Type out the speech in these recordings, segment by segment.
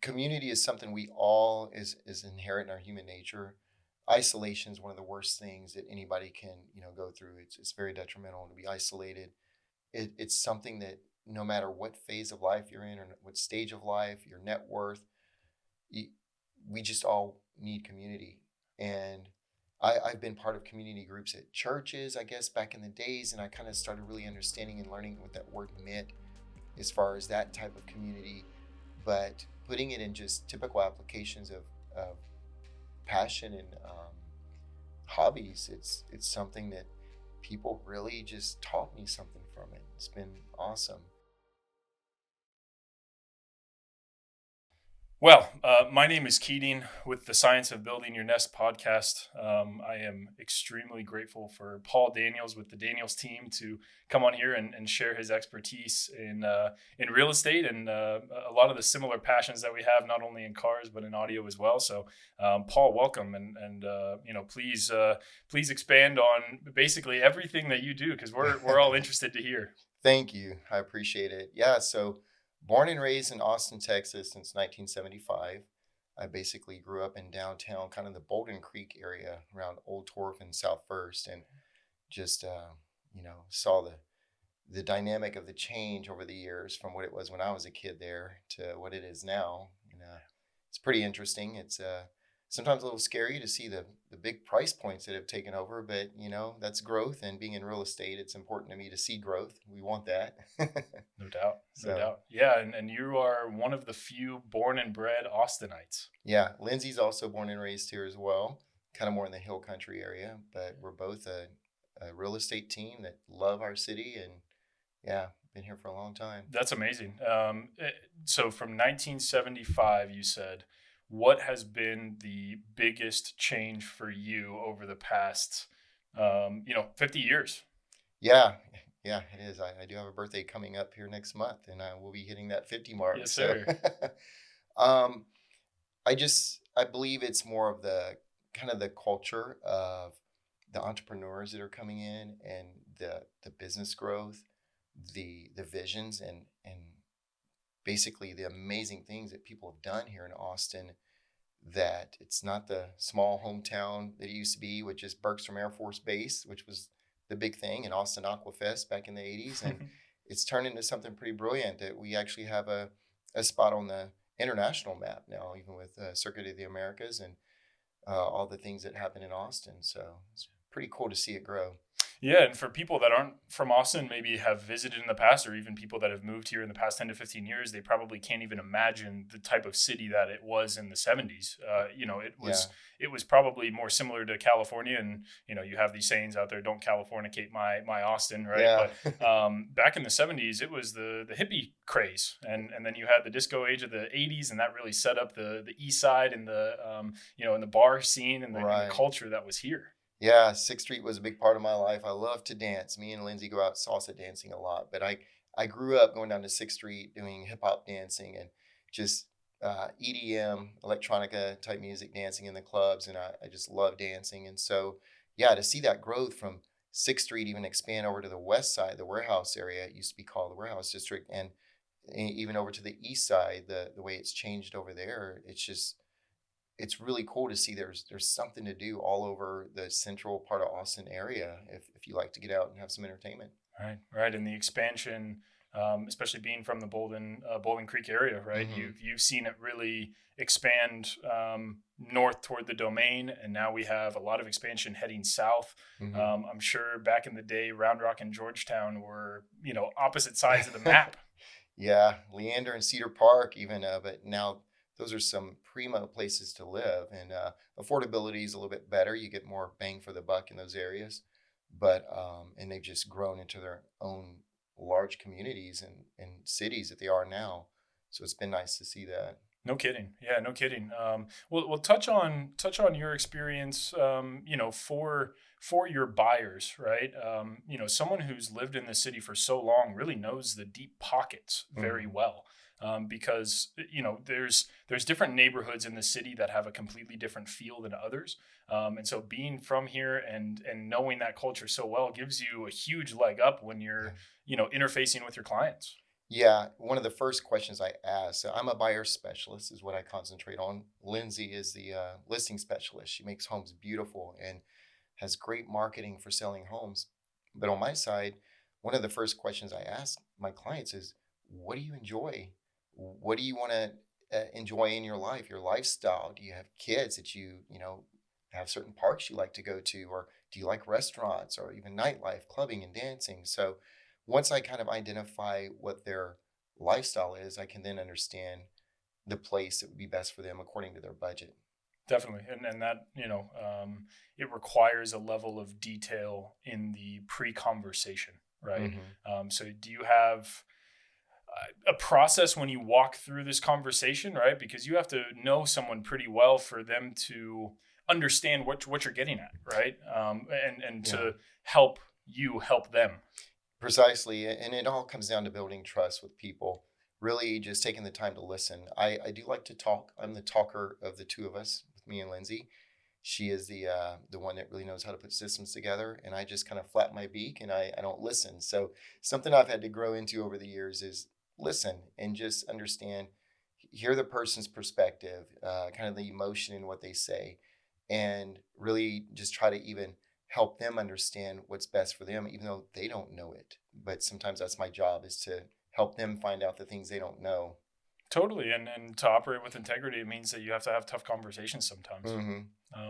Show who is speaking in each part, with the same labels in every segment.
Speaker 1: community is something we all is inherent in our human nature. Isolation is one of the worst things that anybody can, go through. It's very detrimental to be isolated. It's something that no matter what phase of life you're in or what stage of life, your net worth, you, we just all need community. And I've been part of community groups at churches, I guess, back in the days, and I kind of started really understanding and learning what that word meant as far as that type of community. But putting it in just typical applications of passion and hobbies, it's something that people really just taught me something from it. It's been awesome.
Speaker 2: Well, my name is Keating with the Science of Building Your Nest podcast. I am extremely grateful for Paul Daniels with the Daniels team to come on here and share his expertise in real estate and a lot of the similar passions that we have, not only in cars but in audio as well. So, Paul, welcome, and please expand on basically everything that you do, because we're all interested to hear.
Speaker 1: Thank you. I appreciate it. Yeah, so born and raised in Austin, Texas since 1975. I basically grew up in downtown, kind of the Bolden Creek area around Old Torf and South First, and just saw the dynamic of the change over the years from what it was when I was a kid there to what it is now. And it's pretty interesting. It's sometimes a little scary to see the big price points that have taken over, but that's growth, and being in real estate, it's important to me to see growth. We want that.
Speaker 2: No doubt. No
Speaker 1: So
Speaker 2: doubt. Yeah. And you are one of the few born and bred Austinites.
Speaker 1: yeah, Lindsay's also born and raised here as well, kind of more in the hill country area, but we're both a real estate team that love our city, and yeah, been here for a long time.
Speaker 2: That's amazing. So from 1975, you said, what has been the biggest change for you over the past, 50 years?
Speaker 1: Yeah, yeah, it is. I do have a birthday coming up here next month, and I will be hitting that 50 mark.
Speaker 2: Yes,
Speaker 1: So,
Speaker 2: sir.
Speaker 1: um, I believe it's more of the kind of the culture of the entrepreneurs that are coming in, and the business growth, the visions, and basically the amazing things that people have done here in Austin. That it's not the small hometown that it used to be with just Bergstrom Air Force Base, which was the big thing, in Austin Aquafest back in the 80s. And it's turned into something pretty brilliant that we actually have a spot on the international map now, even with Circuit of the Americas and all the things that happen in Austin. So it's pretty cool to see it grow.
Speaker 2: Yeah, and for people that aren't from Austin, maybe have visited in the past, or even people that have moved here in the past 10 to 15 years, they probably can't even imagine the type of city that it was in the 70s. It
Speaker 1: Yeah,
Speaker 2: was probably more similar to California, and you have these sayings out there, "Don't Californicate my Austin," right?
Speaker 1: yeah,
Speaker 2: But back in the 70s, it was the hippie craze, and then you had the disco age of the 80s, and that really set up the East Side and and the bar scene and the
Speaker 1: right.
Speaker 2: culture that was here.
Speaker 1: Yeah, Sixth Street was a big part of my life. I love to dance. Me and Lindsay go out salsa dancing a lot, but I grew up going down to Sixth Street doing hip hop dancing and just EDM, electronica type music, dancing in the clubs, and I just love dancing. And so, yeah, to see that growth from Sixth Street even expand over to the west side, the warehouse area, it used to be called the warehouse district, and even over to the east side, the way it's changed over there, it's really cool to see there's something to do all over the central part of Austin area if you like to get out and have some entertainment.
Speaker 2: Right, right, and the expansion, especially being from the Bowling Creek area, right?
Speaker 1: Hmm.
Speaker 2: You've seen it really expand north toward the Domain, and now we have a lot of expansion heading south.
Speaker 1: Hmm.
Speaker 2: I'm sure back in the day, Round Rock and Georgetown were opposite sides of the map.
Speaker 1: Yeah, Leander and Cedar Park even, but now those are some primo places to live, and affordability is a little bit better. You get more bang for the buck in those areas, but and they've just grown into their own large communities and cities that they are now. So it's been nice to see that.
Speaker 2: No kidding. Yeah, no kidding. We'll touch on your experience. For your buyers, right? Someone who's lived in the city for so long really knows the deep pockets very
Speaker 1: Hmm.
Speaker 2: well. Because there's different neighborhoods in the city that have a completely different feel than others. And so being from here and knowing that culture so well gives you a huge leg up when you're interfacing with your clients.
Speaker 1: Yeah, one of the first questions I ask, so I'm a buyer specialist, is what I concentrate on. Lindsay is the listing specialist. She makes homes beautiful and has great marketing for selling homes. But on my side, one of the first questions I ask my clients is, what do you enjoy? What do you want to enjoy in your life, your lifestyle? Do you have kids that have certain parks you like to go to, or do you like restaurants or even nightlife, clubbing and dancing? So once I kind of identify what their lifestyle is, I can then understand the place that would be best for them according to their budget.
Speaker 2: Definitely. And that, it requires a level of detail in the pre-conversation, right?
Speaker 1: Hmm.
Speaker 2: So do you have a process when you walk through this conversation, right? Because you have to know someone pretty well for them to understand what you're getting at, right? And
Speaker 1: Yeah.
Speaker 2: to help you help them.
Speaker 1: Precisely. And it all comes down to building trust with people, really just taking the time to listen. I do like to talk. I'm the talker of the two of us, with me and Lindsay. She is the one that really knows how to put systems together, and I just kind of flap my beak and I don't listen. So something I've had to grow into over the years is listen and just understand, hear the person's perspective, kind of the emotion in what they say, and really just try to even help them understand what's best for them, even though they don't know it. But sometimes that's my job, is to help them find out the things they don't know.
Speaker 2: Totally. And to operate with integrity, it means that you have to have tough conversations sometimes.
Speaker 1: Hmm.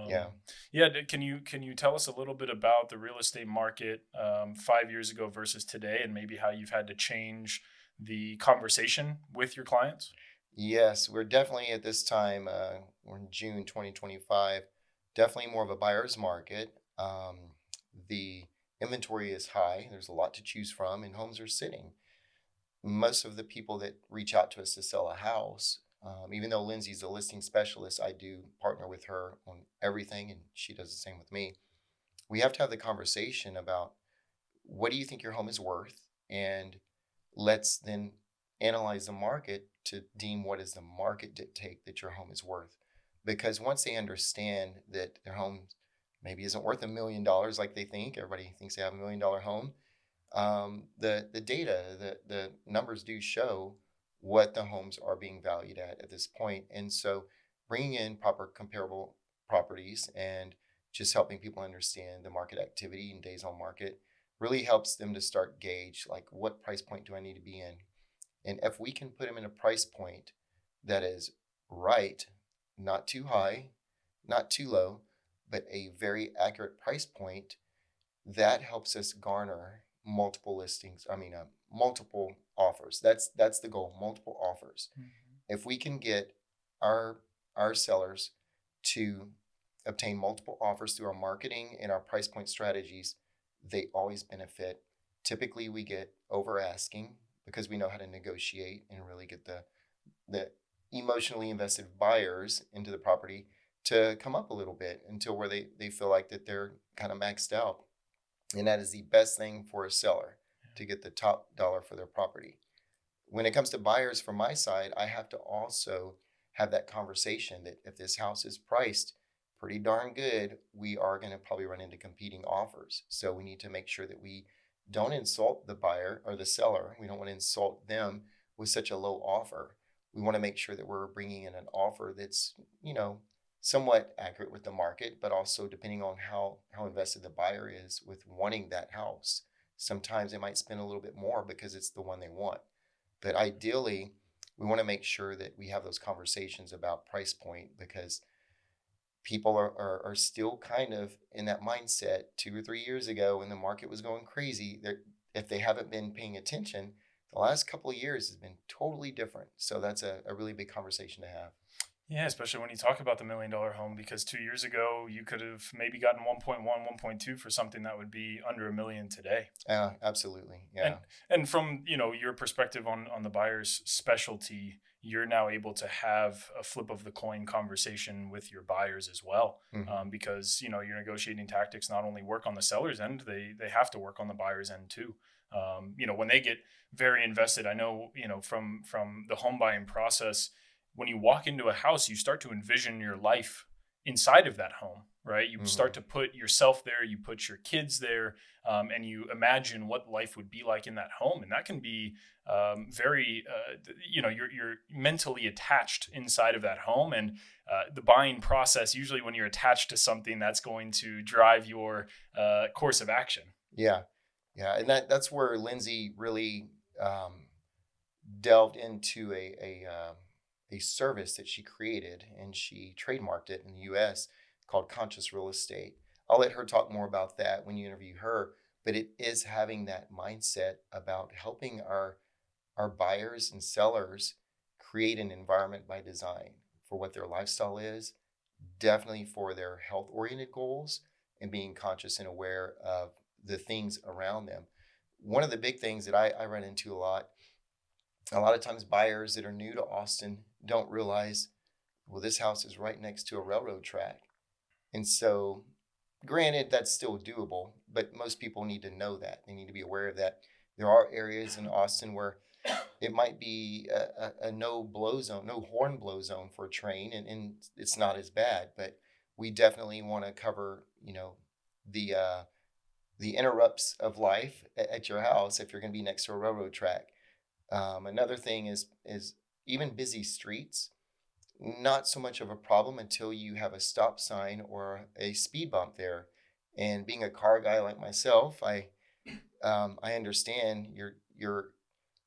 Speaker 1: Yeah.
Speaker 2: Um, yeah. Can you tell us a little bit about the real estate market 5 years ago versus today, and maybe how you've had to change the conversation with your clients?
Speaker 1: Yes, we're definitely at this time, we're in June 2025, definitely more of a buyer's market. The inventory is high, there's a lot to choose from, and homes are sitting. Most of the people that reach out to us to sell a house, even though Lindsay's a listing specialist, I do partner with her on everything, and she does the same with me. We have to have the conversation about, what do you think your home is worth? And let's then analyze the market to deem what does the market dictate that your home is worth. Because once they understand that their home maybe isn't worth $1 million like they think, everybody thinks they have $1 million home. The data, the numbers do show what the homes are being valued at this point. And so bringing in proper comparable properties and just helping people understand the market activity and days on market really helps them to start gauge, like, what price point do I need to be in? And if we can put them in a price point that is right, not too high, not too low, but a very accurate price point, that helps us garner multiple listings. I mean, multiple offers. That's the goal. Multiple offers.
Speaker 2: Mhm.
Speaker 1: If we can get our our sellers to obtain multiple offers through our marketing and our price point strategies, they always benefit. Typically, we get over asking because we know how to negotiate and really get the emotionally invested buyers into the property to come up a little bit until where they feel like that they're kind of maxed out. And that is the best thing for a seller, to get the top dollar for their property. When it comes to buyers, from my side, I have to also have that conversation that if this house is priced pretty darn good, we are going to probably run into competing offers. So we need to make sure that we don't insult the buyer or the seller. We don't want to insult them with such a low offer. We want to make sure that we're bringing in an offer that's, somewhat accurate with the market, but also depending on how invested the buyer is with wanting that house. Sometimes they might spend a little bit more because it's the one they want. But ideally, we want to make sure that we have those conversations about price point, because people are still kind of in that mindset 2 or 3 years ago when the market was going crazy. If they haven't been paying attention, the last couple of years has been totally different. So that's a really big conversation to have.
Speaker 2: Yeah, especially when you talk about the $1 million home, because 2 years ago you could have maybe gotten 1.1, 1.2 for something that would be under a million today.
Speaker 1: Absolutely.
Speaker 2: And
Speaker 1: Yeah.
Speaker 2: and from your perspective on the buyer's specialty, you're now able to have a flip of the coin conversation with your buyers as well,
Speaker 1: Hmm.
Speaker 2: because your negotiating tactics not only work on the seller's end, they have to work on the buyer's end too. When they get very invested, I know from the home buying process, when you walk into a house, you start to envision your life inside of that home. right? You
Speaker 1: Hmm.
Speaker 2: start to put yourself there, you put your kids there, and you imagine what life would be like in that home, and that can be very, you're mentally attached inside of that home, and the buying process. Usually, when you're attached to something, that's going to drive your course of action.
Speaker 1: Yeah, yeah, and that's where Lindsay really um, delved into a service that she created, and she trademarked it in the U.S. called conscious real estate. I'll let her talk more about that when you interview her, but it is having that mindset about helping our buyers and sellers create an environment by design for what their lifestyle is, definitely for their health oriented goals, and being conscious and aware of the things around them. One of the big things that I run into a lot of times buyers that are new to Austin don't realize, well, this house is right next to a railroad track. And so, granted, that's still doable, but most people need to know that. They need to be aware of that. There are areas in Austin where it might be a no blow zone, no horn blow zone for a train, and it's not as bad. But we definitely want to cover, the the interrupts of life at your house if you're going to be next to a railroad track. Another thing is even busy streets, not so much of a problem until you have a stop sign or a speed bump there. And being a car guy like myself, I understand your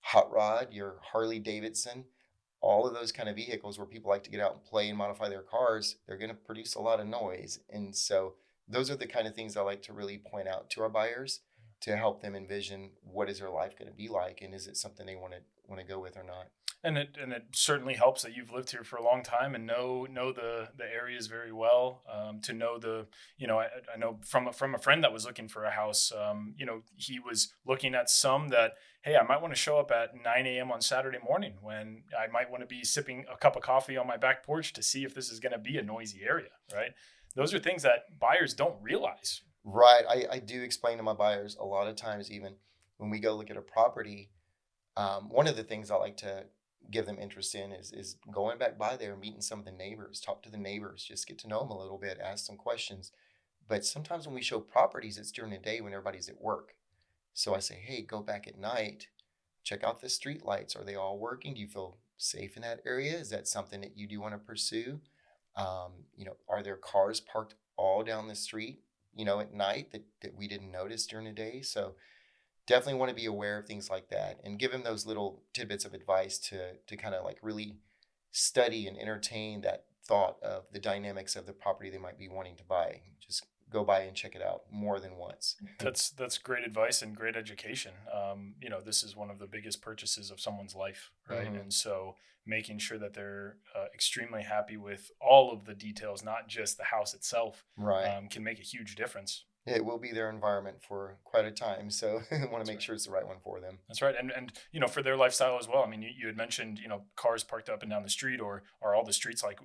Speaker 1: hot rod, your Harley Davidson, all of those kind of vehicles where people like to get out and play and modify their cars. They're going to produce a lot of noise, and so those are the kind of things I like to really point out to our buyers to help them envision what is their life going to be like, and is it something they want to go with or not.
Speaker 2: And it certainly helps that you've lived here for a long time and know the areas very well. To know I know from a friend that was looking for a house. He was looking at some that, hey, I might want to show up at 9 a.m. on Saturday morning when I might want to be sipping a cup of coffee on my back porch to see if this is going to be a noisy area, right? Those are things that buyers don't realize.
Speaker 1: Right. I do explain to my buyers a lot of times, even when we go look at a property. One of the things I like to give them interest in is going back by there, meeting some of the neighbors, talk to the neighbors, just get to know them a little bit, ask some questions. But sometimes when we show properties, it's during the day when everybody's at work. So I say, hey, go back at night, check out the street lights. Are they all working? Do you feel safe in that area? Is that something that you do want to pursue? Are there cars parked all down the street, at night that we didn't notice during the day? So definitely want to be aware of things like that and give them those little tidbits of advice to kind of like really study and entertain that thought of the dynamics of the property they might be wanting to buy. Just go by and check it out more than once.
Speaker 2: That's great advice and great education. This is one of the biggest purchases of someone's life, right?
Speaker 1: Hmm.
Speaker 2: And so making sure that they're extremely happy with all of the details, not just the house itself,
Speaker 1: Right.
Speaker 2: can make a huge difference.
Speaker 1: It will be their environment for quite a time, so want to
Speaker 2: That's
Speaker 1: make
Speaker 2: right.
Speaker 1: sure it's the right one for them.
Speaker 2: That's right, and for their lifestyle as well. I mean, you had mentioned cars parked up and down the street, or are all the streets like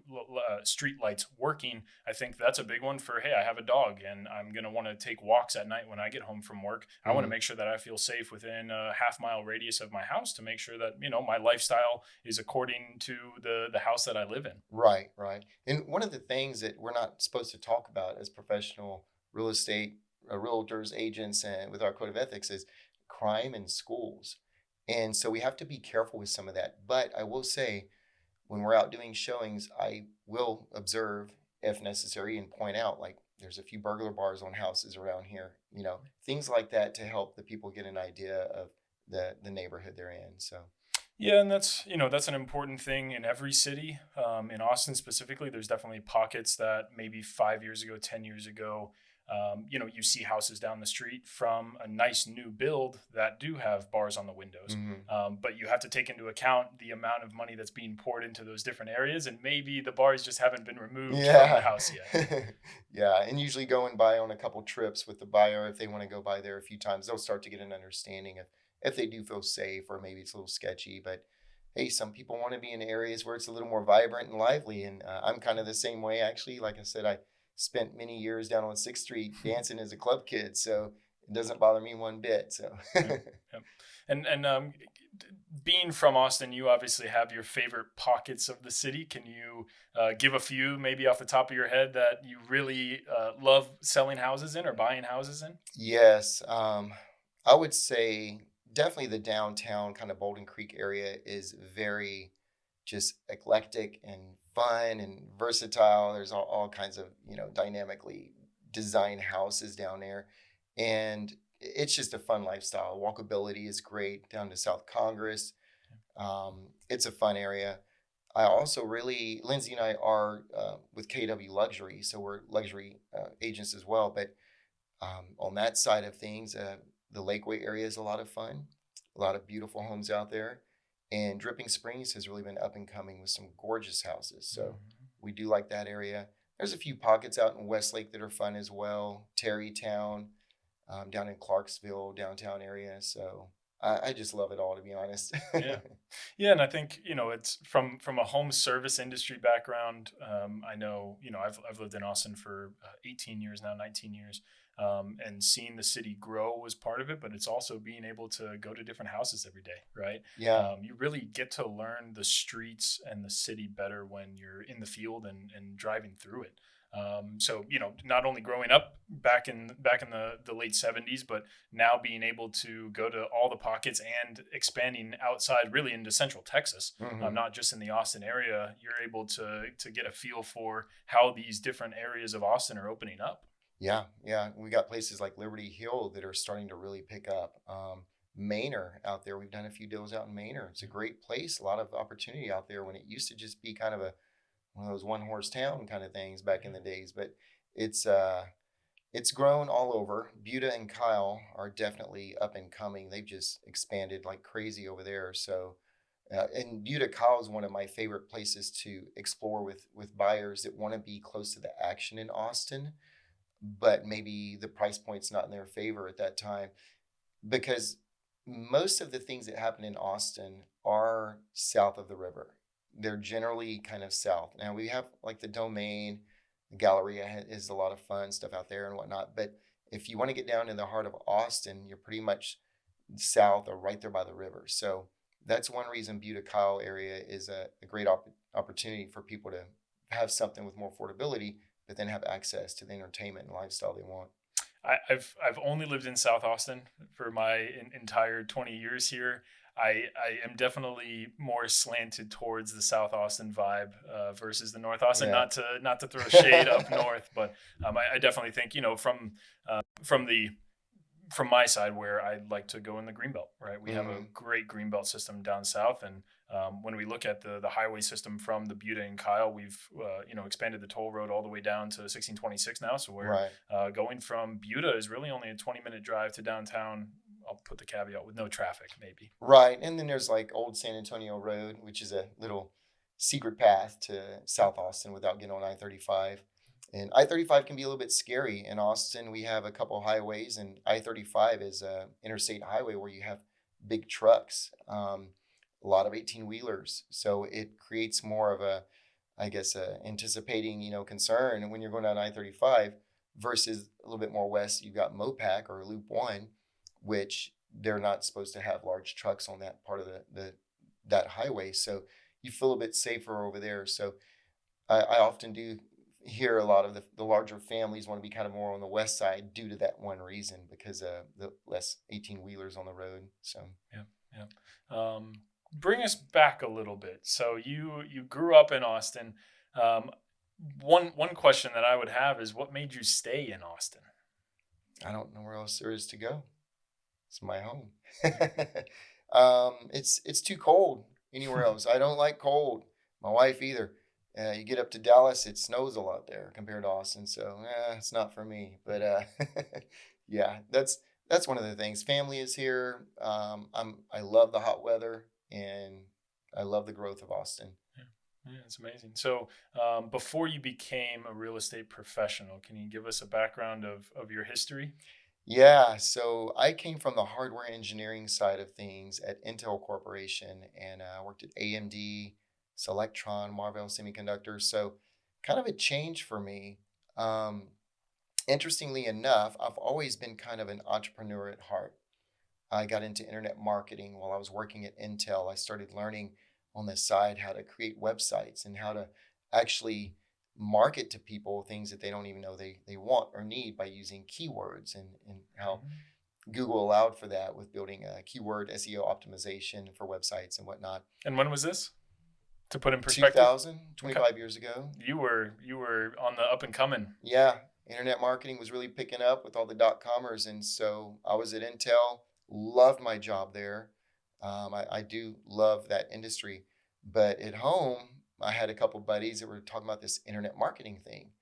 Speaker 2: street lights working? I think that's a big one for, hey, I have a dog and I'm gonna want to take walks at night when I get home from work. I want to
Speaker 1: Hmm.
Speaker 2: make sure that I feel safe within a half-mile radius of my house to make sure that my lifestyle is according to the house that I live in.
Speaker 1: Right, right. And one of the things that we're not supposed to talk about as professional real estate realtors, agents, and with our code of ethics is crime in schools. And so we have to be careful with some of that. But I will say, when we're out doing showings, I will observe if necessary and point out like there's a few burglar bars on houses around here, things like that to help the people get an idea of the neighborhood they're in. So,
Speaker 2: Yeah, and that's an important thing in every city. In Austin specifically, there's definitely pockets that maybe 5 years ago, 10 years ago, you see houses down the street from a nice new build that do have bars on the windows.
Speaker 1: mhm.
Speaker 2: But you have to take into account the amount of money that's being poured into those different areas, and maybe the bars just haven't been removed from the
Speaker 1: Yeah.
Speaker 2: house yet.
Speaker 1: Yeah. And usually going by on a couple trips with the buyer, if they want to go by there a few times, they'll start to get an understanding of if they do feel safe or maybe it's a little sketchy. But hey, some people want to be in areas where it's a little more vibrant and lively. And I'm kind of the same way, actually. Like I said, I spent many years down on 6th Street dancing as a club kid. So it doesn't bother me one bit. So
Speaker 2: Yeah, yeah. And being from Austin, you obviously have your favorite pockets of the city. Can you give a few, maybe off the top of your head, that you really love selling houses in or buying houses in?
Speaker 1: yes, I would say definitely the downtown kind of Bolden Creek area is very just eclectic and fun and versatile. There's all kinds of, dynamically designed houses down there. And it's just a fun lifestyle. Walkability is great down to South Congress. It's a fun area. I also really, Lindsay and I are with KW Luxury, so we're luxury agents as well. But on that side of things, the Lakeway area is a lot of fun. A lot of beautiful homes out there. And Dripping Springs has really been up and coming with some gorgeous houses. So we do like that area. There's a few pockets out in Westlake that are fun as well. Terrytown, down in Clarksville, downtown area. So I just love it all, to be honest.
Speaker 2: Yeah, yeah, and I think it's from a home service industry background. I know I've lived in Austin for 18 years now, 19 years, and seeing the city grow was part of it. But it's also being able to go to different houses every day, right?
Speaker 1: Yeah.
Speaker 2: You really get to learn the streets and the city better when you're in the field and driving through it. So not only growing up back in the late 70s, but now being able to go to all the pockets and expanding outside really into Central Texas,
Speaker 1: Hmm.
Speaker 2: not just in the Austin area. You're able to get a feel for how these different areas of Austin are opening up.
Speaker 1: Yeah. Yeah. We got places like Liberty Hill that are starting to really pick up. Manor out there. We've done a few deals out in Manor. It's a great place. A lot of opportunity out there when it used to just be kind of one of those one horse town kind of things back in the days. But it's uh it's grown all over. Buda and Kyle are definitely up and coming. They've just expanded like crazy over there. So and Buda Kyle is one of my favorite places to explore with buyers that want to be close to the action in Austin, but maybe the price point's not in their favor at that time, because most of the things that happen in Austin are south of the river. They're generally kind of south. Now we have like the Domain, the Galleria is a lot of fun stuff out there and whatnot. But if you want to get down in the heart of Austin, you're pretty much south or right there by the river. So that's one reason Buda Kyle area is a great opportunity for people to have something with more affordability, but then have access to the entertainment and lifestyle they want.
Speaker 2: I've only lived in South Austin for my entire 20 years here. I am definitely more slanted towards the South Austin vibe versus the North Austin.
Speaker 1: Yeah.
Speaker 2: Not to throw shade up north, but I definitely think from the from my side where I'd like to go in the Greenbelt, right? We have a
Speaker 1: Hmm.
Speaker 2: great Greenbelt system down south, and when we look at the highway system from the Buda and Kyle, we've expanded the toll road all the way down to 1626 now. So we're
Speaker 1: Right.
Speaker 2: going from Buda is really only a 20-minute drive to downtown. I'll put the caveat with no traffic, maybe.
Speaker 1: Right. And then there's like Old San Antonio Road, which is a little secret path to South Austin without getting on I-35. And I-35 can be a little bit scary. In Austin, we have a couple highways, and I-35 is a interstate highway where you have big trucks, a lot of 18-wheelers. So it creates more of I guess, anticipating, concern. And when you're going down I-35 versus a little bit more west, you've got Mopac or Loop One, which they're not supposed to have large trucks on that part of the that highway. So you feel a bit safer over there. So I often do hear a lot of the larger families want to be kind of more on the west side due to that one reason, because the less 18-wheelers on the road. So
Speaker 2: Yeah, yeah. Bring us back a little bit. So you grew up in Austin. Um, one question that I would have is what made you stay in Austin?
Speaker 1: I don't know where else there is to go. It's my home.
Speaker 2: Yeah,
Speaker 1: It's too cold anywhere else. I don't like cold. My wife either. You get up to Dallas, it snows a lot there compared to Austin, so it's not for me. But yeah, that's one of the things. Family is here. I love the hot weather, and I love the growth of Austin.
Speaker 2: yeah, yeah, it's amazing. So before you became a real estate professional, can you give us a background of your history?
Speaker 1: Yeah, so I came from the hardware engineering side of things at Intel Corporation, and worked at AMD, Selectron, Marvell Semiconductors. So kind of a change for me. Um, interestingly enough, I've always been kind of an entrepreneur at heart. I got into internet marketing while I was working at Intel. I started learning on the side how to create websites and how to actually market to people things that they don't even know they want or need by using keywords, and how
Speaker 2: Mhm.
Speaker 1: Google allowed for that with building a keyword SEO optimization for websites and whatnot.
Speaker 2: And when was this? To put in perspective.
Speaker 1: 2000,
Speaker 2: Okay.
Speaker 1: 25 years ago.
Speaker 2: You were on the up and coming.
Speaker 1: Yeah, internet marketing was really picking up with all the dot comers, and so I was at Intel. Loved my job there. I do love that industry, but at home, I had a couple buddies that were talking about this internet marketing thing,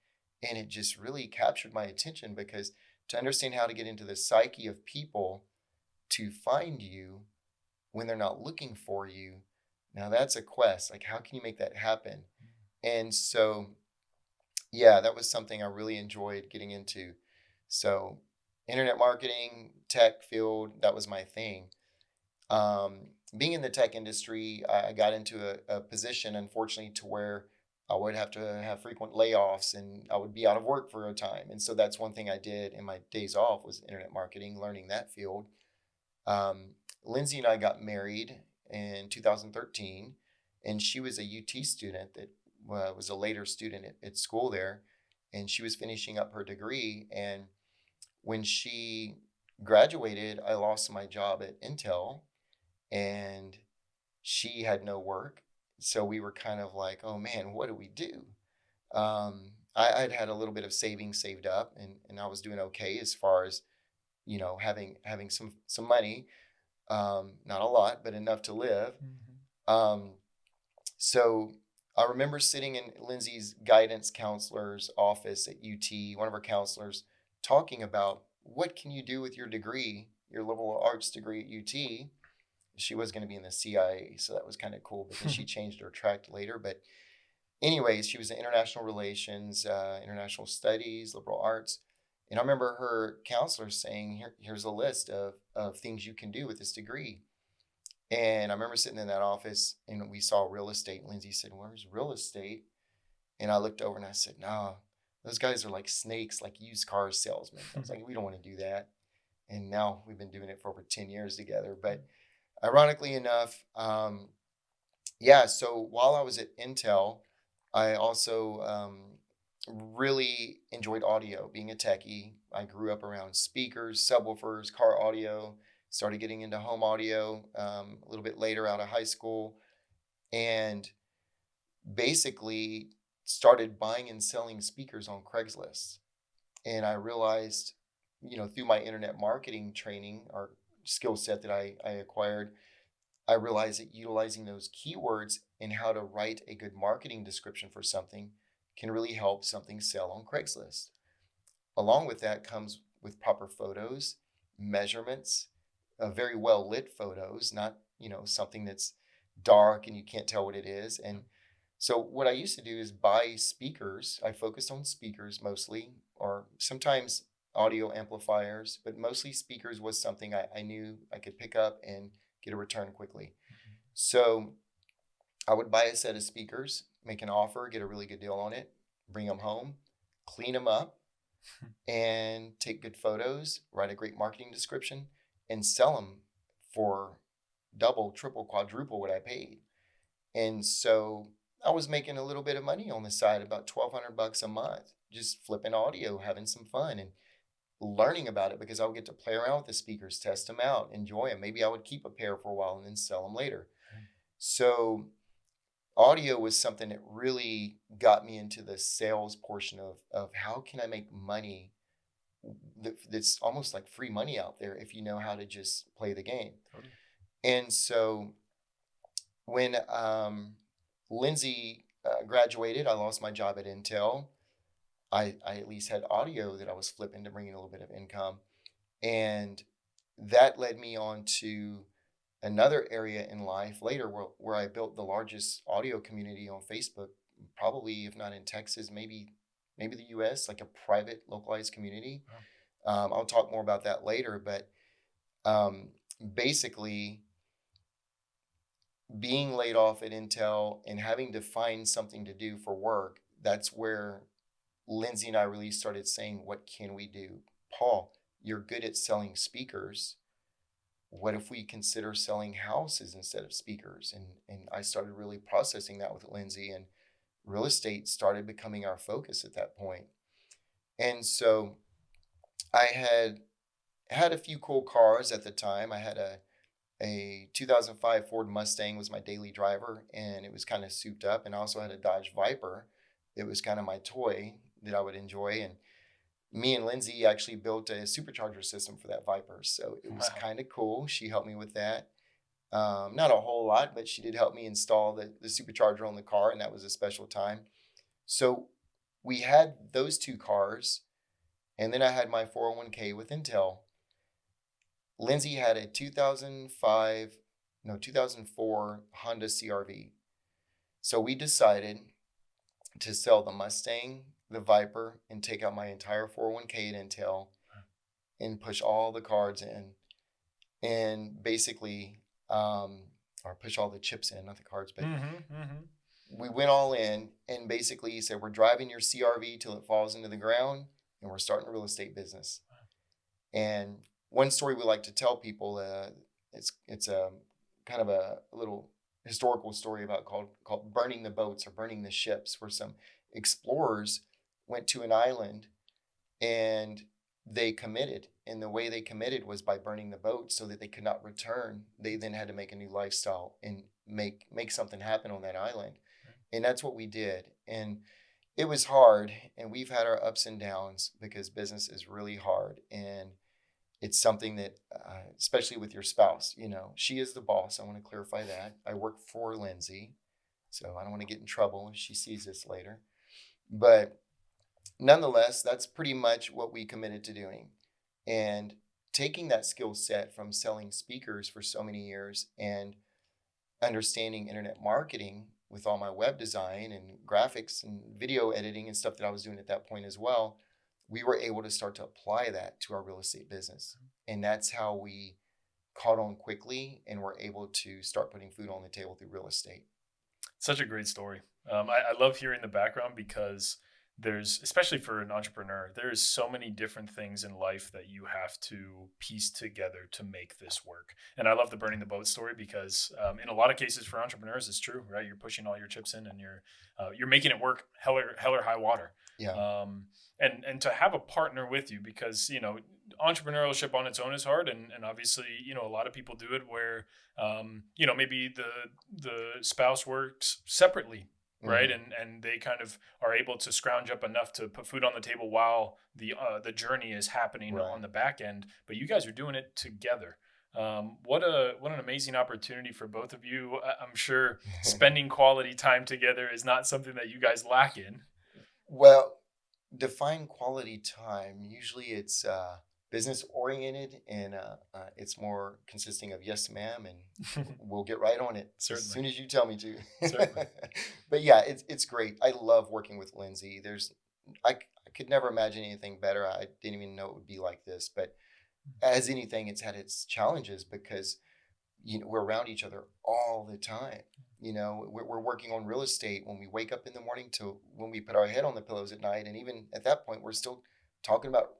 Speaker 1: and it just really captured my attention because to understand how to get into the psyche of people to find you when they're not looking for you, now that's a quest. Like, how can you make that happen? And so yeah, that was something I really enjoyed getting into. So, internet marketing, tech field, that was my thing. Being in the tech industry, I got into a position, unfortunately, to where I would have to have frequent layoffs and I would be out of work for a time. And so that's one thing I did in my days off was internet marketing, learning that field. Um, Lindsay and I got married in 2013, and she was a UT student that was a later student at school there, and she was finishing up her degree. And when she graduated, I lost my job at Intel, and she had no work. So we were kind of like, oh man, what do we do? I'd had a little bit of savings saved up, and I was doing okay as far as having some money, not a lot, but enough to live.
Speaker 2: Mhm.
Speaker 1: Um, so I remember sitting in Lindsay's guidance counselor's office at UT, one of her counselors, talking about what can you do with your degree, your liberal arts degree at UT. She was going to be in the CIA, so that was kind of cool. But then she changed her track later. But anyways, she was in international relations, international studies, liberal arts. And I remember her counselor saying, here's a list of things you can do with this degree. And I remember sitting in that office and we saw real estate. Lindsay said, where's real estate? And I looked over and I said, no, those guys are like snakes, like used car salesmen. I was like, we don't want to do that. And now we've been doing it for over 10 years together. But ironically enough, yeah, so while I was at Intel, I also really enjoyed audio, being a techie. I grew up around speakers, subwoofers, car audio, started getting into home audio a little bit later out of high school, and basically started buying and selling speakers on Craigslist. And I realized, through my internet marketing training or skill set that I acquired, I realized that utilizing those keywords and how to write a good marketing description for something can really help something sell on Craigslist. Along with that comes with proper photos, measurements, very well lit photos, not, something that's dark and you can't tell what it is. And so what I used to do is buy speakers. I focused on speakers mostly, or sometimes audio amplifiers, but mostly speakers was something I knew I could pick up and get a return quickly. So I would buy a set of speakers, make an offer, get a really good deal on it, bring them home, clean them up, and take good photos, write a great marketing description, and sell them for double, triple, quadruple what I paid. And so I was making a little bit of money on the side, about $1,200 a month, just flipping audio, having some fun and learning about it because I would get to play around with the speakers, test them out, enjoy them. Maybe I would keep a pair for a while and then sell them later. So audio was something that really got me into the sales portion of how can I make money that's almost like free money out there if you know how to just play the game.
Speaker 2: Totally.
Speaker 1: And so when Lindsay graduated, I lost my job at Intel. I at least had audio that I was flipping to bring in a little bit of income. And that led me on to another area in life later where I built the largest audio community on Facebook, probably if not in Texas, maybe the US, like a private localized community. I'll talk more about that later, but um, basically being laid off at Intel and having to find something to do for work, that's where Lindsey and I really started saying, what can we do? Paul, you're good at selling speakers. What if we consider selling houses instead of speakers? And I started really processing that with Lindsey, and real estate started becoming our focus at that point. And so I had a few cool cars at the time. I had a 2005 Ford Mustang was my daily driver, and it was kind of souped up. And I also had a Dodge Viper. It was kind of my toy that I would enjoy. And me and Lindsey actually built a supercharger system for that Viper. So it was
Speaker 2: Wow.
Speaker 1: kind of cool. She helped me with that. Not a whole lot, but she did help me install the supercharger on the car, and that was a special time. So we had those two cars, and then I had my 401k with Intel. Lindsey had a 2004 Honda CRV. So we decided to sell the Mustang, the Viper, and take out my entire 401k at Intel and push all the cards in, and basically, or push all the chips in, not the cards, but we went all in, and basically he said, we're driving your CRV till it falls into the ground, and we're starting a real estate business. And one story we like to tell people, it's a kind of a little historical story about called burning the boats or burning the ships, where some explorers went to an island and they committed. And the way they committed was by burning the boat so that they could not return. They then had to make a new lifestyle and make something happen on that island. And that's what we did. And it was hard, and we've had our ups and downs because business is really hard. And it's something that, especially with your spouse, she is the boss. I want to clarify that. I work for Lindsey, so I don't want to get in trouble if she sees this later. But nonetheless, that's pretty much what we committed to doing. And taking that skill set from selling speakers for so many years and understanding internet marketing with all my web design and graphics and video editing and stuff that I was doing at that point as well, we were able to start to apply that to our real estate business. And that's how we caught on quickly and were able to start putting food on the table through real estate.
Speaker 2: Such a great story. I love hearing the background because there's, especially for an entrepreneur, there's so many different things in life that you have to piece together to make this work. And I love the burning the boat story because in a lot of cases for entrepreneurs, it's true, right? You're pushing all your chips in and you're making it work hell or high water.
Speaker 1: Yeah.
Speaker 2: And to have a partner with you, because entrepreneurship on its own is hard, and obviously a lot of people do it where maybe the spouse works separately, right?
Speaker 1: Mm-hmm.
Speaker 2: And they kind of are able to scrounge up enough to put food on the table while the journey is happening
Speaker 1: Right.
Speaker 2: on the back end. But you guys are doing it together. What an amazing opportunity for both of you. I'm sure spending quality time together is not something that you guys lack in.
Speaker 1: Well, define quality time. Usually it's business oriented, and it's more consisting of yes, ma'am, and we'll get right on it as soon as you tell me to.
Speaker 2: Certainly.
Speaker 1: But yeah, it's great. I love working with Lindsey. I could never imagine anything better. I didn't even know it would be like this. But as anything, it's had its challenges because we're around each other all the time. We're working on real estate when we wake up in the morning to when we put our head on the pillows at night. And even at that point, we're still talking about,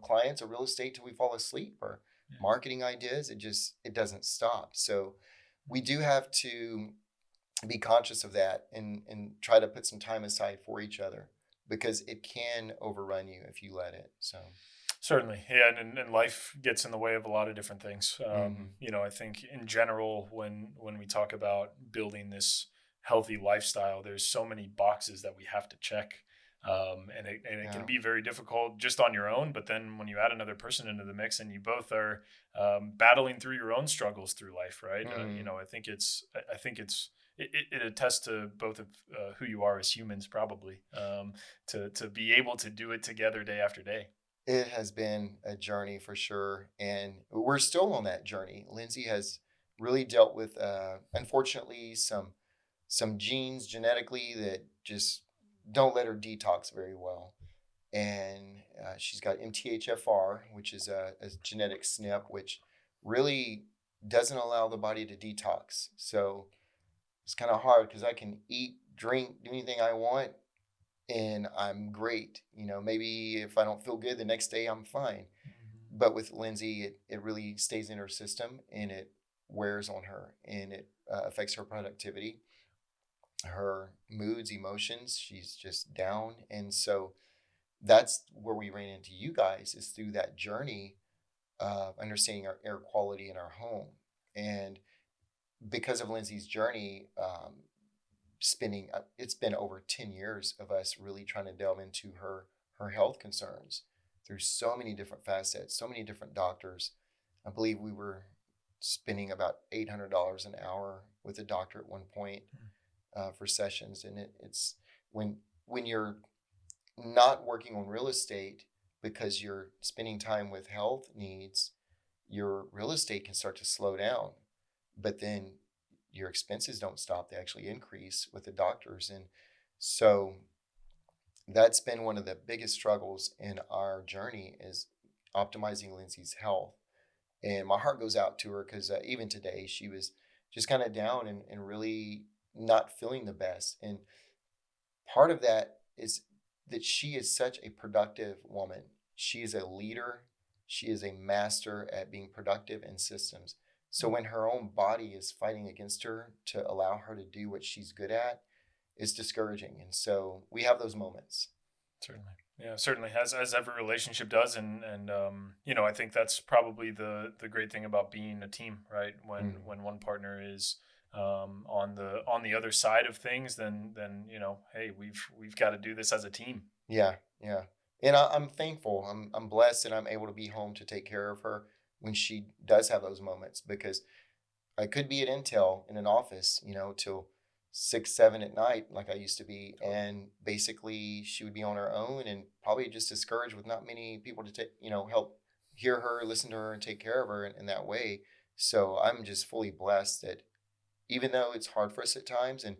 Speaker 1: clients or real estate till we fall asleep, or marketing ideas. It doesn't stop. So we do have to be conscious of that and try to put some time aside for each other, because it can overrun you if you let it. So
Speaker 2: certainly, yeah, and life gets in the way of a lot of different things.
Speaker 1: mm-hmm.
Speaker 2: I think in general, when we talk about building this healthy lifestyle, there's so many boxes that we have to check, and it can be very difficult just on your own. But then when you add another person into the mix, and you both are battling through your own struggles through life, right?
Speaker 1: Mm-hmm.
Speaker 2: I think it attests to both of who you are as humans, probably, to be able to do it together day after day.
Speaker 1: It has been a journey for sure, and we're still on that journey. Lindsey has really dealt with, unfortunately, some genes genetically that just don't let her detox very well, and she's got MTHFR, which is a genetic SNP, which really doesn't allow the body to detox. So it's kind of hard because I can eat, drink, do anything I want, and I'm great. Maybe if I don't feel good the next day, I'm fine. But with Lindsay, it really stays in her system and it wears on her and it affects her productivity, her moods, emotions. She's just down. And so that's where we ran into you guys is through that journey of understanding our air quality in our home. And because of Lindsay's journey, spending it's been over 10 years of us really trying to delve into her health concerns through so many different facets, so many different doctors. I believe we were spending about $800 an hour with a doctor at one point for sessions. And it's when you're not working on real estate because you're spending time with health needs, your real estate can start to slow down. But then your expenses don't stop, they actually increase with the doctors. And so that's been one of the biggest struggles in our journey is optimizing Lindsay's health. And my heart goes out to her because even today she was just kind of down and really not feeling the best. And part of that is that she is such a productive woman. She is a leader. She is a master at being productive in systems. So when her own body is fighting against her to allow her to do what she's good at, it's discouraging. And so we have those moments.
Speaker 2: Certainly. Yeah, certainly, as every relationship does, and I think that's probably the great thing about being a team, right? When one partner is on the other side of things, then hey, we've got to do this as a team.
Speaker 1: Yeah, yeah. And I'm thankful. I'm blessed, and I'm able to be home to take care of her when she does have those moments because I could be at Intel in an office, till 6, 7 at night, like I used to be. And basically she would be on her own and probably just discouraged with not many people to take, help hear her, listen to her and take care of her in that way. So I'm just fully blessed that even though it's hard for us at times and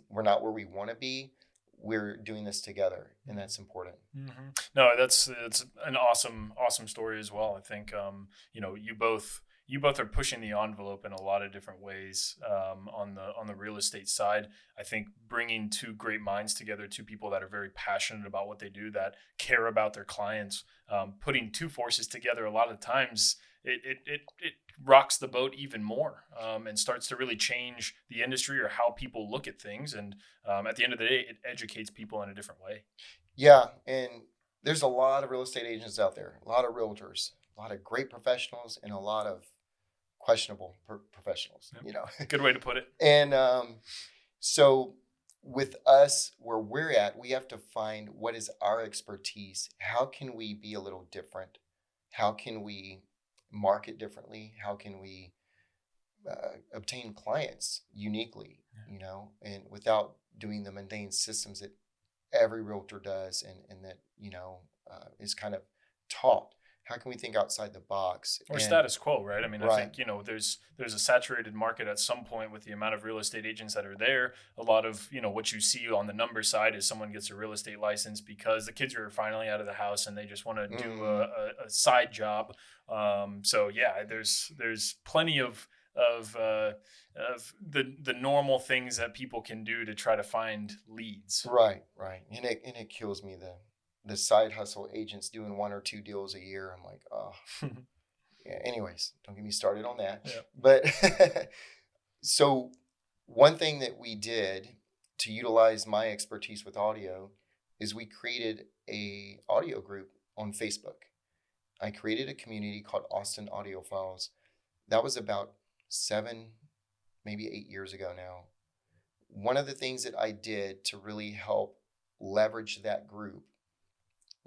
Speaker 1: we're not where we want to be, we're doing this together, and that's important.
Speaker 2: Mm-hmm. No, it's an awesome story as well. I think you both are pushing the envelope in a lot of different ways on the real estate side. I think bringing two great minds together, two people that are very passionate about what they do, that care about their clients, putting two forces together. A lot of times, it rocks the boat even more and starts to really change the industry or how people look at things. And at the end of the day, it educates people in a different way.
Speaker 1: Yeah, and there's a lot of real estate agents out there, a lot of realtors, a lot of great professionals, and a lot of questionable professionals.
Speaker 2: Yep. Good way to put it.
Speaker 1: And so with us, where we're at, we have to find what is our expertise. How can we be a little different? How can we market differently? How can we obtain clients uniquely, and without doing the mundane systems that every realtor does and that, is kind of taught. How can we think outside the box
Speaker 2: or status quo, right? I mean,
Speaker 1: right.
Speaker 2: I think there's a saturated market at some point with the amount of real estate agents that are there. A lot of what you see on the number side is someone gets a real estate license because the kids are finally out of the house and they just want to do a side job. So yeah, there's plenty of the normal things that people can do to try to find leads.
Speaker 1: Right, and it kills me the side hustle agents doing 1 or 2 deals a year. I'm like, oh. Yeah, anyways, don't get me started on that.
Speaker 2: Yeah.
Speaker 1: But so one thing that we did to utilize my expertise with audio is we created a audio group on Facebook. I created a community called Austin Audiophiles. That was about 7, maybe 8 years ago now. One of the things that I did to really help leverage that group,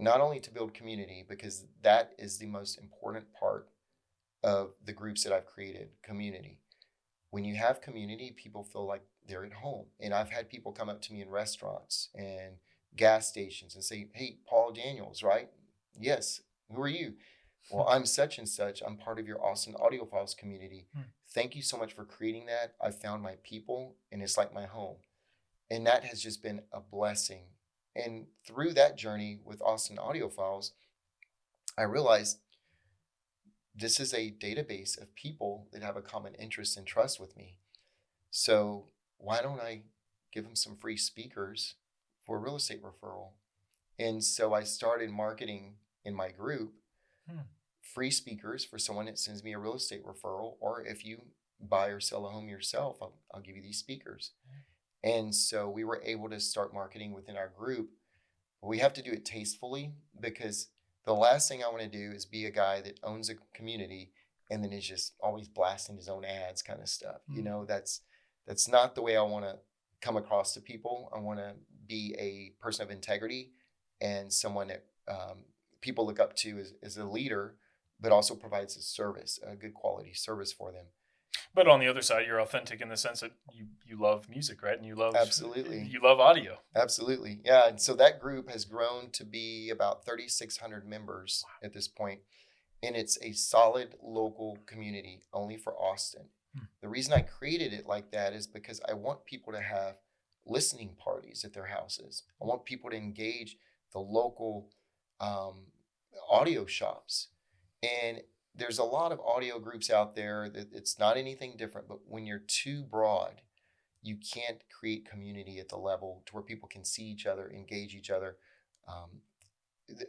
Speaker 1: not only to build community, because that is the most important part of the groups that I've created, community. When you have community, people feel like they're at home. And I've had people come up to me in restaurants and gas stations and say, "Hey, Paul Daniels, right?" "Yes." "Who are you?" "Well, I'm such and such. I'm part of your Austin Audiophiles community. Thank you so much for creating that. I found my people and it's like my home." And that has just been a blessing. And through that journey with Austin Audiophiles, I realized this is a database of people that have a common interest and trust with me. So why don't I give them some free speakers for a real estate referral. And so I started marketing in my group
Speaker 2: Hmm.
Speaker 1: free speakers for someone that sends me a real estate referral, or if you buy or sell a home yourself, I'll give you these speakers. And so we were able to start marketing within our group. We have to do it tastefully, because the last thing I want to do is be a guy that owns a community and then is just always blasting his own ads kind of stuff. You know, that's not the way I want to come across to people. I want to be a person of integrity and someone that people look up to as a leader, but also provides a service, a good quality service for them.
Speaker 2: But on the other side, you're authentic in the sense that you love music, right? And
Speaker 1: Absolutely.
Speaker 2: you love audio.
Speaker 1: Absolutely. Yeah. And so that group has grown to be about 3,600 members at this point. And it's a solid local community only for Austin. The reason I created it like that is because I want people to have listening parties at their houses. I want people to engage the local audio shops. And there's a lot of audio groups out there that it's not anything different, but when you're too broad, you can't create community at the level to where people can see each other, engage each other. Um,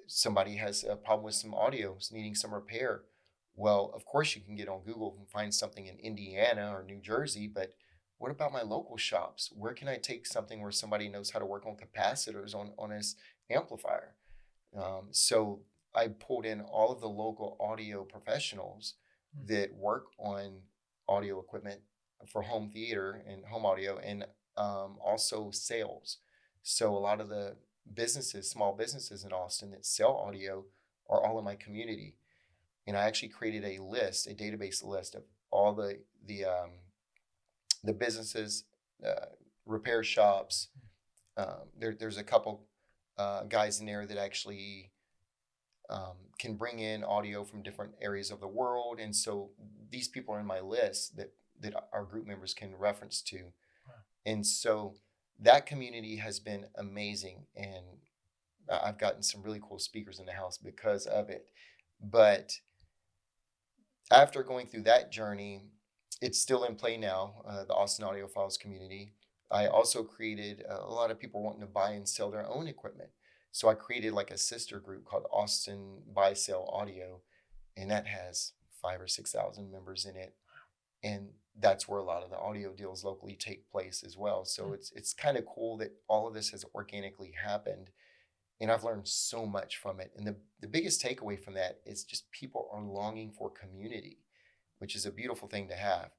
Speaker 1: Somebody has a problem with some audio, is needing some repair. Well, of course you can get on Google and find something in Indiana or New Jersey, but what about my local shops? Where can I take something where somebody knows how to work on capacitors on his amplifier? So I pulled in all of the local audio professionals that work on audio equipment for home theater and home audio, and also sales. So a lot of the businesses, small businesses in Austin that sell audio are all in my community. And I actually created a list, a database list of all the businesses, repair shops. There's a couple guys in there that actually can bring in audio from different areas of the world, and so these people are in my list that our group members can reference to.
Speaker 2: Wow.
Speaker 1: And so that community has been amazing, and I've gotten some really cool speakers in the house because of it. But after going through that journey, it's still in play now, the Austin Audiophiles community. I also created a lot of people wanting to buy and sell their own equipment. So I created like a sister group called Austin Buy Sell Audio, and that has 5,000 or 6,000 members in it. And that's where a lot of the audio deals locally take place as well. So it's kind of cool that all of this has organically happened. And I've learned so much from it. And the biggest takeaway from that is just people are longing for community, which is a beautiful thing to have.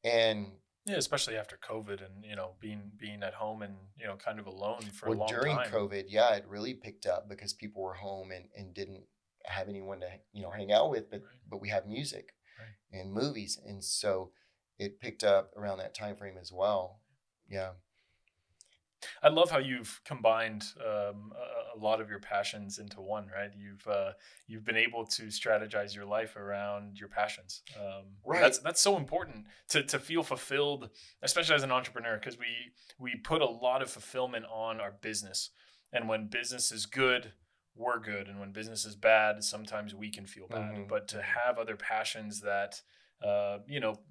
Speaker 1: And
Speaker 2: yeah, especially after COVID and, being at home and, kind of alone for a long
Speaker 1: during
Speaker 2: time.
Speaker 1: COVID, yeah, it really picked up because people were home and didn't have anyone to, hang out with, but we have music and movies. And so it picked up around that time frame as well. Yeah.
Speaker 2: I love how you've combined a lot of your passions into one, right? You've been able to strategize your life around your passions.
Speaker 1: Right.
Speaker 2: That's so important to feel fulfilled, especially as an entrepreneur, because we put a lot of fulfillment on our business, and when business is good, we're good, and when business is bad, sometimes we can feel bad.
Speaker 1: Mm-hmm.
Speaker 2: But to have other passions that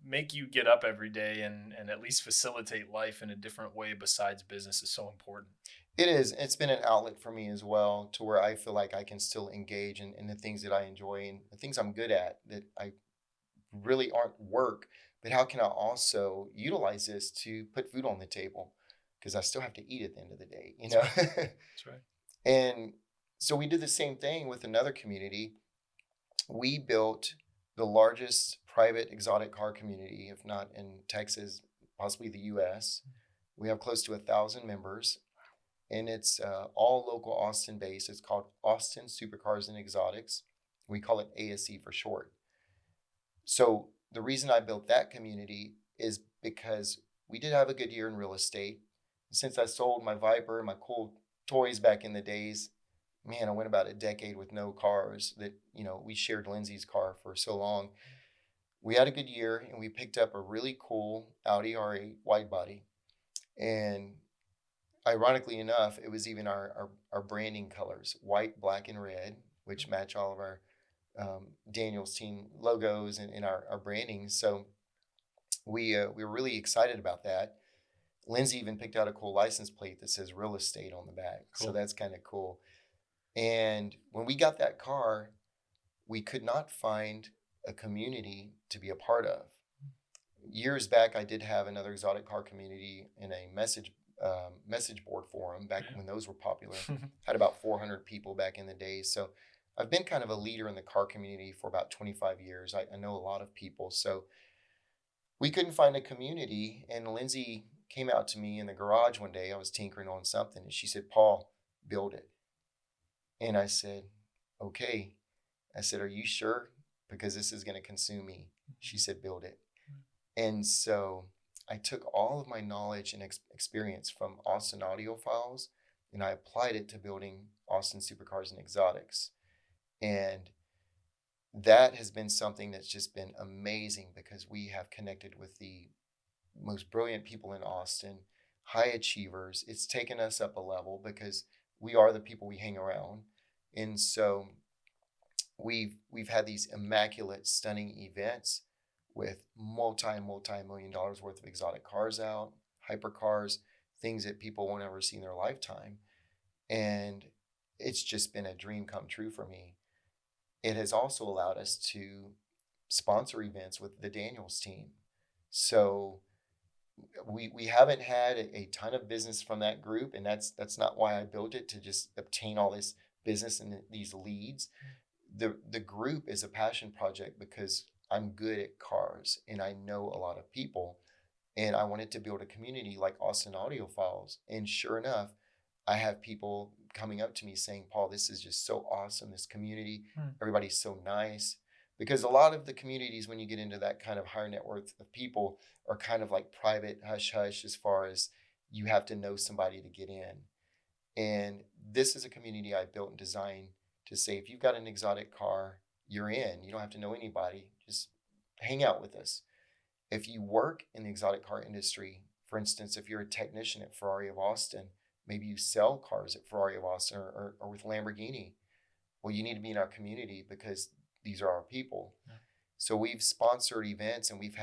Speaker 2: make you get up every day and at least facilitate life in a different way besides business is so important.
Speaker 1: It is. It's been an outlet for me as well, to where I feel like I can still engage in the things that I enjoy and the things I'm good at that I really aren't work. But how can I also utilize this to put food on the table? Because I still have to eat at the end of the day,
Speaker 2: That's right. That's right.
Speaker 1: And so we did the same thing with another community. We built the largest private exotic car community, if not in Texas, possibly the US. We have close to 1,000 members, and it's all local Austin based. It's called Austin Supercars and Exotics. We call it ASE for short. So the reason I built that community is because we did have a good year in real estate. Since I sold my Viper, my cool toys back in the days, man, I went about a decade with no cars. That, we shared Lindsey's car for so long. We had a good year, and we picked up a really cool Audi R8 wide body. And ironically enough, it was even our branding colors, white, black, and red, which match all of our Daniel's team logos and our branding. So we were really excited about that. Lindsay even picked out a cool license plate that says real estate on the back. So
Speaker 2: Cool.
Speaker 1: that's kind of cool. And when we got that car, we could not find a community to be a part of. Years back, I did have another exotic car community in a message board forum back
Speaker 2: Yeah.
Speaker 1: when those were popular. Had about 400 people back in the day. So I've been kind of a leader in the car community for about 25 years. I know a lot of people. So we couldn't find a community. And Lindsay came out to me in the garage one day. I was tinkering on something. And she said, Paul, build it. And I said, okay. I said, are you sure? Because this is going to consume me. She said, build it. And so I took all of my knowledge and experience from Austin audiophiles and I applied it to building Austin supercars and exotics. And that has been something that's just been amazing because we have connected with the most brilliant people in Austin, high achievers. It's taken us up a level because we are the people we hang around. And so we've had these immaculate, stunning events with multi-million dollars worth of exotic cars out, hypercars, things that people won't ever see in their lifetime. And it's just been a dream come true for me. It has also allowed us to sponsor events with the Daniels team. So we haven't had a ton of business from that group, and that's not why I built it, to just obtain all this business and these leads. The group is a passion project because I'm good at cars and I know a lot of people, and I wanted to build a community like Austin Audiophiles. And sure enough, I have people coming up to me saying, Paul, this is just so awesome, this community. Everybody's so nice. Because a lot of the communities, when you get into that kind of higher net worth of people, are kind of like private hush hush, as far as you have to know somebody to get in. And this is a community I built and designed to say, if you've got an exotic car, you're in. You don't have to know anybody. Just hang out with us. If you work in the exotic car industry, for instance, if you're a technician at Ferrari of Austin, maybe you sell cars at Ferrari of Austin or with Lamborghini, well, you need to be in our community because these are our people. Yeah. So we've sponsored events and we've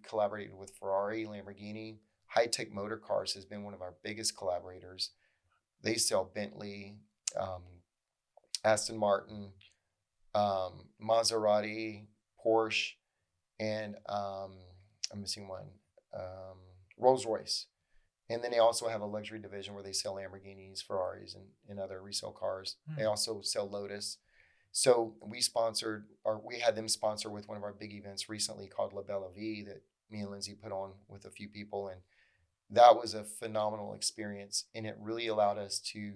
Speaker 1: collaborated with Ferrari, Lamborghini. High Tech Motor Cars has been one of our biggest collaborators. They sell Bentley, Aston Martin, Maserati, Porsche, and I'm missing one, Rolls Royce. And then they also have a luxury division where they sell Lamborghinis, Ferraris, and other resale cars. They also sell Lotus. So we had them sponsor with one of our big events recently called La Bella Vie that me and Lindsay put on with a few people. And that was a phenomenal experience. And it really allowed us to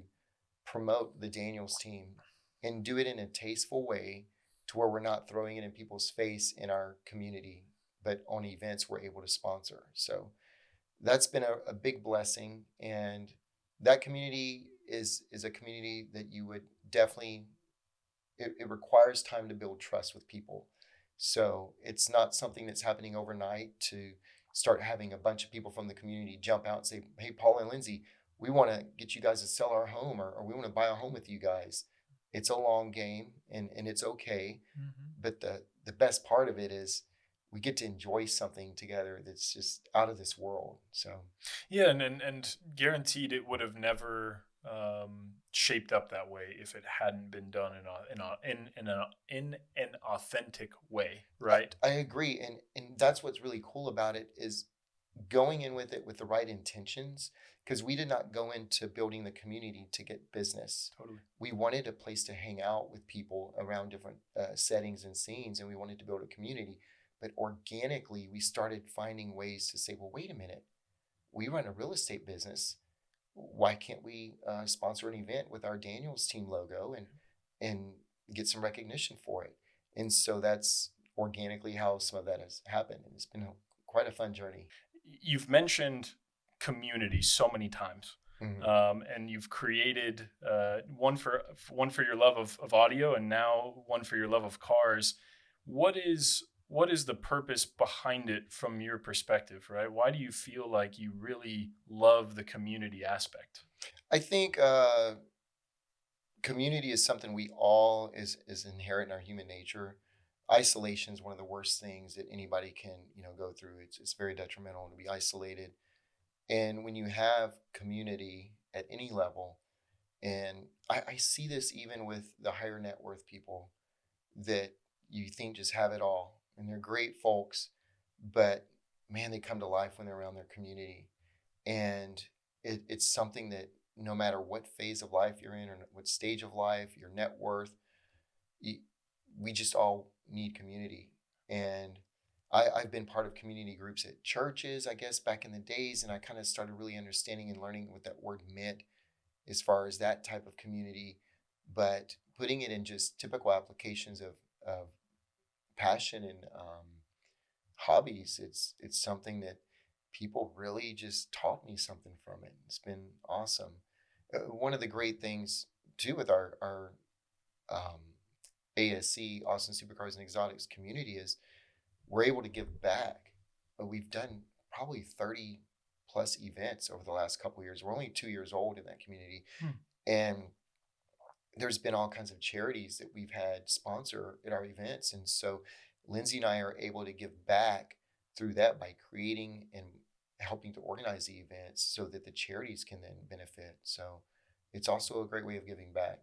Speaker 1: promote the Daniels team and do it in a tasteful way to where we're not throwing it in people's face in our community, but on events we're able to sponsor. So that's been a big blessing. And that community is a community that you would definitely, it requires time to build trust with people. So it's not something that's happening overnight to start having a bunch of people from the community jump out and say, hey, Paul and Lindsey, we want to get you guys to sell our home, or we want to buy a home with you guys. It's a long game, and it's okay. But the best part of it is we get to enjoy something together that's just out of this world. So
Speaker 2: yeah, and guaranteed it would have never shaped up that way if it hadn't been done in an authentic way, right?
Speaker 1: I agree, and that's what's really cool about it, is going in with it with the right intentions, because we did not go into building the community to get business.
Speaker 2: Totally.
Speaker 1: We wanted a place to hang out with people around different settings and scenes, and we wanted to build a community. But organically, we started finding ways to say, well, wait a minute, we run a real estate business. Why can't we sponsor an event with our Daniels team logo and get some recognition for it? And so that's organically how some of that has happened. And it's been quite a fun journey.
Speaker 2: You've mentioned community so many times. And you've created one for your love of audio, and now one for your love of cars. What is the purpose behind it from your perspective, right? Why do you feel like you really love the community aspect?
Speaker 1: I think community is something we all is inherent in our human nature. Isolation is one of the worst things that anybody can go through. It's very detrimental to be isolated. And when you have community at any level, and I see this even with the higher net worth people that you think just have it all, and they're great folks, but man, they come to life when they're around their community. And it's something that no matter what phase of life you're in or what stage of life, your net worth, you, we just all need community. And I've been part of community groups at churches, I guess, back in the days, and I kind of started really understanding and learning what that word meant as far as that type of community. But putting it in just typical applications of passion and hobbies, it's something that people really just taught me something from it. It's been awesome. One of the great things too with our um, ASC, Austin Supercars and Exotics community, is we're able to give back. We've done probably 30 plus events over the last couple of years. We're only 2 years old in that community.
Speaker 2: Hmm.
Speaker 1: And there's been all kinds of charities that we've had sponsor at our events. And so Lindsay and I are able to give back through that by creating and helping to organize the events so that the charities can then benefit. So it's also a great way of giving back.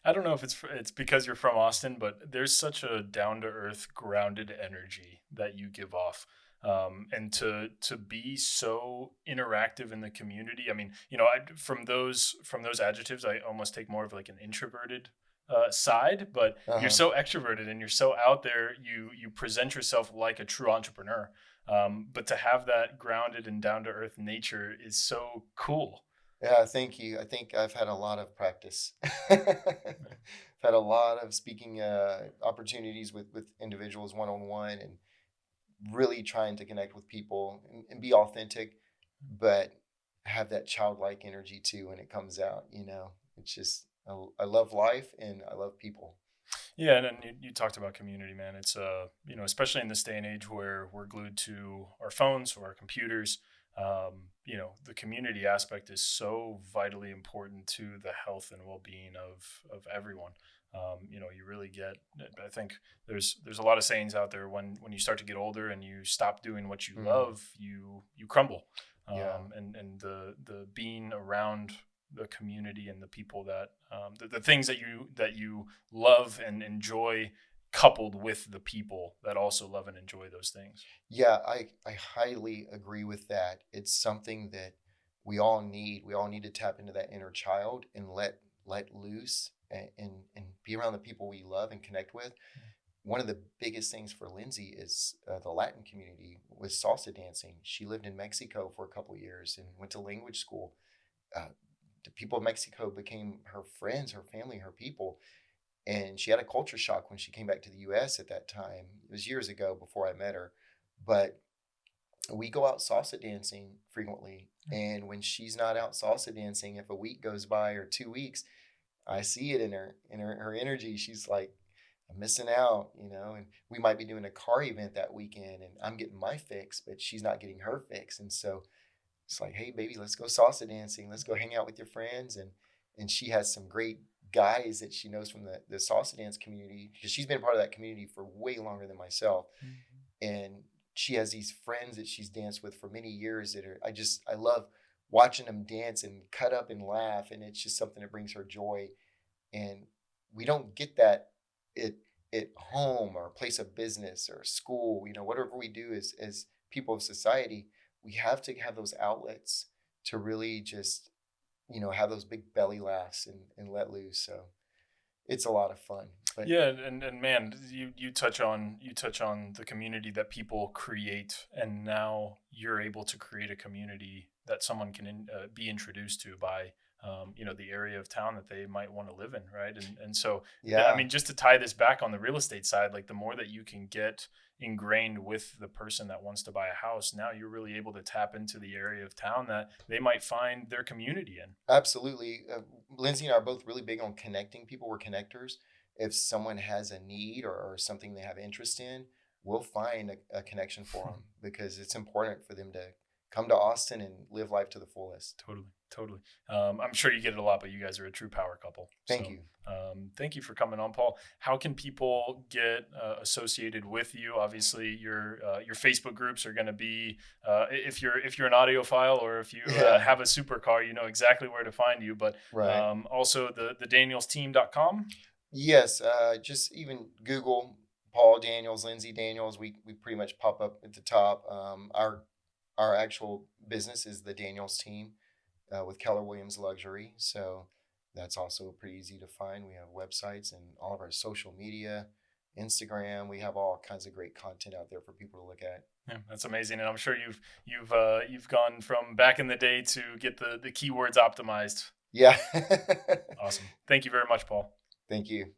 Speaker 2: I don't know if it's because you're from Austin, but there's such a down to earth, grounded energy that you give off. And to be so interactive in the community. I mean, from those adjectives, I almost take more of like an introverted side, but you're
Speaker 1: Uh-huh.
Speaker 2: so extroverted and you're so out there. You present yourself like a true entrepreneur. But to have that grounded and down to earth nature is so cool.
Speaker 1: Yeah, thank you. I think I've had a lot of practice. I've had a lot of speaking opportunities with individuals one on one, and really trying to connect with people and be authentic, but have that childlike energy too when it comes out. It's just, I love life and I love people.
Speaker 2: Yeah, and then you talked about community, man. It's especially in this day and age where we're glued to our phones or our computers. The community aspect is so vitally important to the health and well being of everyone. You really get. I think there's a lot of sayings out there when you start to get older and you stop doing what you
Speaker 1: Mm,
Speaker 2: love, you crumble.
Speaker 1: yeah.
Speaker 2: And the being around the community and the people that the things that you love and enjoy, coupled with the people that also love and enjoy those things.
Speaker 1: Yeah, I highly agree with that. It's something that we all need. We all need to tap into that inner child and let loose and be around the people we love and connect with. One of the biggest things for Lindsay is the Latin community with salsa dancing. She lived in Mexico for a couple of years and went to language school. Uh, the people of Mexico became her friends, her family, her people. And she had a culture shock when she came back to the US at that time. It was years ago before I met her. But we go out salsa dancing frequently. And when she's not out salsa dancing, if a week goes by or 2 weeks, I see it in her energy. She's like, I'm missing out. And we might be doing a car event that weekend and I'm getting my fix, but she's not getting her fix. And so it's like, hey baby, let's go salsa dancing. Let's go hang out with your friends. And she has some great guys that she knows from the salsa dance community because she's been part of that community for way longer than myself.
Speaker 2: Mhm.
Speaker 1: And she has these friends that she's danced with for many years that are I love watching them dance and cut up and laugh. And it's just something that brings her joy. And we don't get that at at home or a place of business or school. Whatever we do as people of society, we have to have those outlets to really just have those big belly laughs and let loose. So it's a lot of fun. But
Speaker 2: Yeah, and man, you touch on the community that people create, and now you're able to create a community that someone can be introduced to by the area of town that they might want to live in, right? And so I
Speaker 1: yeah,
Speaker 2: mean, just to tie this back on the real estate side, like the more that you can get ingrained with the person that wants to buy a house, now you're really able to tap into the area of town that they might find their community in.
Speaker 1: absolutely. Lindsay and I are both really big on connecting people. We're connectors. If someone has a need or something they have interest in, we'll find a connection for them because it's important for them to come to Austin and live life to the fullest.
Speaker 2: Totally. I'm sure you get it a lot, but you guys are a true power couple.
Speaker 1: Thank you.
Speaker 2: Thank you for coming on, Paul. How can people get associated with you? Obviously, your Facebook groups are going to be if you're an audiophile, or if you have a supercar, you know exactly where to find you. But also the DanielsTeam.com.
Speaker 1: Yes, just even Google Paul Daniels, Lindsey Daniels. We pretty much pop up at the top. Our actual business is the Daniels Team with Keller Williams Luxury. So that's also pretty easy to find. We have websites and all of our social media, Instagram. We have all kinds of great content out there for people to look at.
Speaker 2: Yeah, that's amazing, and I'm sure you've gone from back in the day to get the keywords optimized.
Speaker 1: Yeah.
Speaker 2: Awesome. Thank you very much, Paul.
Speaker 1: Thank you.